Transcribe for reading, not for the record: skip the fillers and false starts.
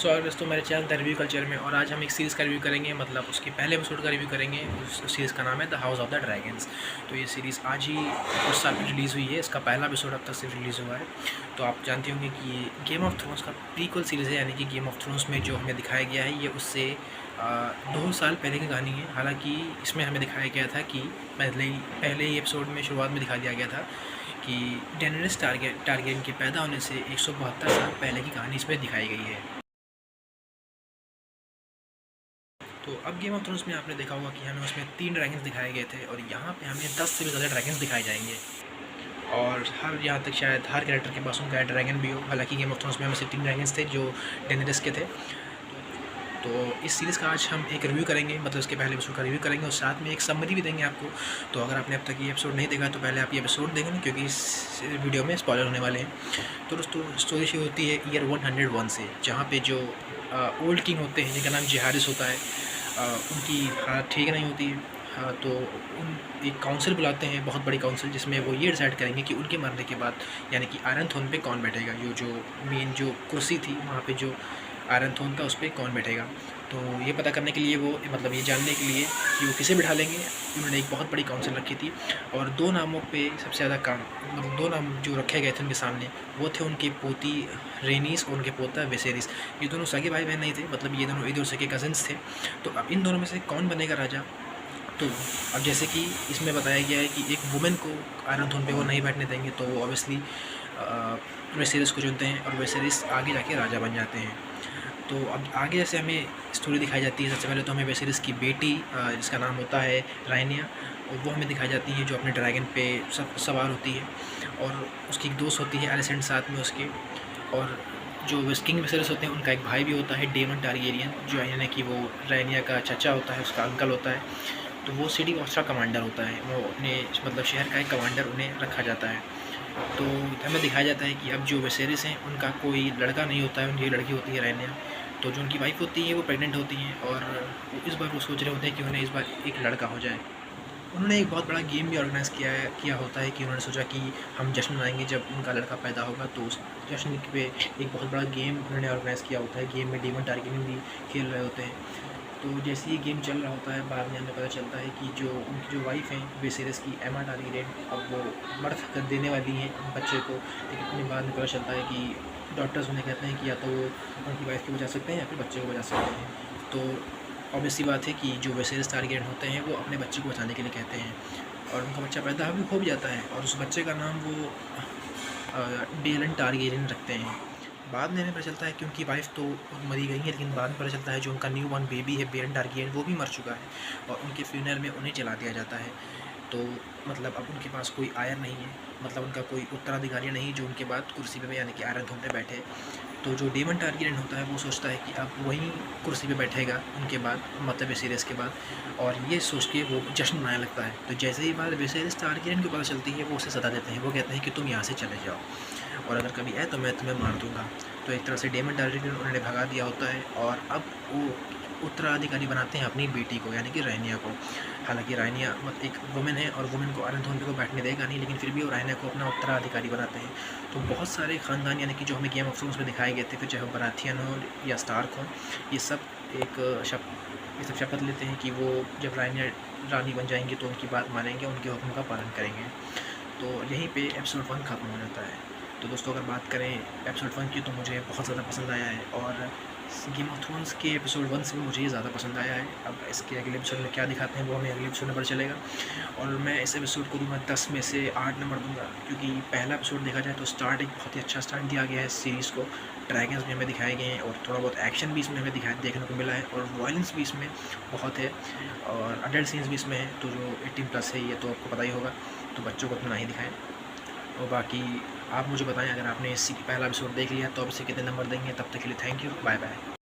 स्वागत है दोस्तों मेरे चैनल द रिव्यू कल्चर में। और आज हम एक सीरीज़ का रिव्यू करेंगे, मतलब उसके पहले एपिसोड का रिव्यू करेंगे। उस सीरीज़ का नाम है the house of the dragons. तो ये सीरीज़ आज ही कुछ साल में रिलीज़ हुई है। इसका पहला एपिसोड अब तक सिर्फ रिलीज़ हुआ है। तो आप जानते होंगे कि ये गेम ऑफ थ्रोन्स का प्रीक्वल सीरीज़ है, यानी कि गेम ऑफ थ्रोन्स में जो हमें दिखाया गया है ये उससे 2 साल पहले की कहानी है। हालांकि इसमें हमें दिखाया गया था कि पहले ही एपिसोड में शुरुआत में दिखा दिया गया था कि डेनेरिस टारगेरियन के पैदा होने से 172 साल पहले की कहानी इसमें दिखाई गई है। तो अब गेम ऑफ थ्रोन्स में आपने देखा होगा कि हमें उसमें 3 ड्रैगन्स दिखाए गए थे और यहाँ पे हमें 10 से भी ज़्यादा ड्रैगन्स दिखाए जाएंगे। और यहाँ तक शायद हर कैरेक्टर के पास उनका ड्रैगन भी हो। हालांकि गेम ऑफ थ्रोन्स में हमें सिर्फ 3 ड्रैगन्स थे जो डेनेरिस के थे। तो इस सीरीज़ का आज हम एक रिव्यू करेंगे, मतलब इसके पहले एपिसोड का रिव्यू करेंगे और साथ में एक समरी भी देंगे आपको। तो अगर आपने अब तक ये एपिसोड नहीं देखा तो पहले आप ये एपिसोड देखें, क्योंकि इस वीडियो में स्पॉइलर होने वाले हैं। तो दोस्तों स्टोरी शुरू होती है ईयर 101 से, जहाँ पे जो ओल्ड किंग होते हैं जिनका नाम जेहारिस होता है, उनकी हालत ठीक नहीं होती है। हाँ, तो उन एक काउंसिल बुलाते हैं, बहुत बड़ी काउंसिल, जिसमें वो ये डिसाइड करेंगे कि उनके मरने के बाद यानी कि आयरन थ्रोन पे कौन बैठेगा। जो मेन जो कुर्सी थी वहाँ पे जो आयरन थ्रोन था उस पर कौन बैठेगा। तो ये पता करने के लिए वो, मतलब ये जानने के लिए कि वो किसे बिठा लेंगे, उन्होंने एक बहुत बड़ी काउंसिल रखी थी। और 2 नामों पे सबसे ज़्यादा काम, मतलब 2 नाम जो रखे गए थे उनके सामने, वो थे उनकी पोती रेनिस और उनके पोता वेसेरिस। ये दोनों सगे भाई बहन नहीं थे, मतलब ये दोनों एक दूसरे के कज़न्स थे। तो अब इन दोनों में से कौन बनेगा राजा। तो अब जैसे कि इसमें बताया गया है कि एक वुमेन को आयरन थ्रोन पे वो नहीं बैठने देंगे, तो वो ऑब्वियसली वेसेरिस को चुनते हैं और वेसेरिस आगे जाके राजा बन जाते हैं। तो अब आगे जैसे हमें स्टोरी दिखाई जाती है, सबसे पहले तो हमें वेसेरिस की बेटी जिसका नाम होता है रायनिया, और वो हमें दिखाई जाती है जो अपने ड्रैगन पे सवार होती है। और उसकी एक दोस्त होती है एलिसेंट साथ में उसके। और जो किंग वेसेरिस होते हैं उनका एक भाई भी होता है डेमन टारगेरियन, जो यानी कि वो रायनिया का चचा होता है, उसका अंकल होता है। तो वो सिटी ऑस्ट्रा कमांडर होता है, वो अपने मतलब शहर का एक कमांडर उन्हें रखा जाता है। तो हमें दिखाया जाता है कि अब जो वेसेरिस हैं उनका कोई लड़का नहीं होता है, उनकी लड़की होती है रायनिया। तो जो उनकी वाइफ होती है वो प्रेग्नेंट होती हैं और इस बार वो सोच रहे होते हैं कि उन्हें इस बार एक लड़का हो जाए। उन्होंने एक बहुत बड़ा गेम भी ऑर्गेनाइज़ किया होता है कि उन्होंने सोचा कि हम जश्न मनाएंगे जब उनका लड़का पैदा होगा। तो उस जश्न पे एक बहुत बड़ा गेम उन्होंने ऑर्गेनाइज़ किया होता है। गेम में डेमन टारगेरियन भी खेल रहे होते हैं। तो जैसे ये गेम चल रहा होता है, बाद में हमें पता चलता है कि जो उनकी जो वाइफ हैं वेसेरिस की, एमा टारगेरियन, अब वो बर्थ कर देने वाली हैं बच्चे को। लेकिन उन्हें बाद में पता चलता है कि डॉक्टर्स उन्हें कहते हैं कि या तो वो उनकी वाइफ को बचा सकते हैं या फिर बच्चे को बचा सकते हैं। तो ऑब्वियस सी बात है कि जो वेसेरिस टारगेरियन होते हैं वो अपने बच्चे को बचाने के लिए कहते हैं, और उनका बच्चा पैदा भी हो भी जाता है और उस बच्चे का नाम वो डेलन टारगेरियन रखते हैं। बाद में हमें पता चलता है कि उनकी वाइफ तो मरी गई है, लेकिन बाद में पता चलता है जो उनका न्यू बॉर्न बेबी है बेरन टारगेरियन वो भी मर चुका है और उनके फ्यूनरल में उन्हें जला दिया जाता है। तो मतलब अब उनके पास कोई आयर नहीं है, मतलब उनका कोई उत्तराधिकारी नहीं जो उनके बाद कुर्सी पे यानी कि आयरन थ्रोन पे बैठे। तो जो डेमन टारगेरियन होता है वो सोचता है कि अब वहीं कुर्सी पे बैठेगा उनके बाद, मतलब वेसेरिस के बाद, और ये सोच के वो जश्न मनाने लगता है। तो जैसे ही बात वेसेरिस टारगेरियन को पता चलती है वो उसे सदा देते हैं, वो कहते हैं कि तुम यहाँ से चले जाओ और अगर कभी आए तो मैं तुम्हें मार दूँगा। तो एक तरह से डेमन टारगेरियन उन्होंने भगा दिया होता है और अब वो उत्तराधिकारी बनाते हैं अपनी बेटी को, यानी कि रायनिया को। हालांकि रायनिया मतलब एक वुमेन है और वुमेन को आयरन थ्रोन पे को बैठने देगा नहीं, लेकिन फिर भी वो रायनिया को अपना उत्तराधिकारी बनाते हैं। तो बहुत सारे ख़ानदान यानी कि जो हमें गेम ऑफ थ्रोन्स में दिखाए गए थे, फिर चाहे वो बराथियन हो या स्टार्क हो, ये सब शपथ लेते हैं कि वो जब रायनिया रानी बन जाएंगी तो उनकी बात मानेंगे, उनके हुक्म का पालन करेंगे। तो यहीं पे एपिसोड 1 ख़त्म हो जाता है। तो दोस्तों अगर बात करें एपिसोड 1 की, तो मुझे बहुत ज़्यादा पसंद आया है और गेम ऑफ थ्रोन्स के एपिसोड 1 से भी मुझे ये ज़्यादा पसंद आया है। अब इसके अगले एपिसोड में क्या दिखाते हैं वो हमें अगले एपिसोड में पता चलेगा। और मैं इस एपिसोड को दूँगा 10 में से 8 नंबर दूँगा, क्योंकि पहला एपिसोड देखा जाए तो स्टार्ट एक बहुत ही अच्छा स्टार्ट दिया गया है सीरीज़ को। ड्रैगन्स भी हमें दिखाए गए हैं और थोड़ा बहुत एक्शन भी इसमें हमें देखने को मिला है और वायलेंस भी इसमें बहुत है और अडल्ट सीन्स भी इसमें है। तो जो 18+ है ये तो आपको पता ही होगा, तो बच्चों को इतना नहीं दिखाएं। और बाकी आप मुझे बताएं, अगर आपने इसी पहला एपिसोड देख लिया तो आप इसे कितने नंबर देंगे। तब तक के लिए थैंक यू, बाय बाय।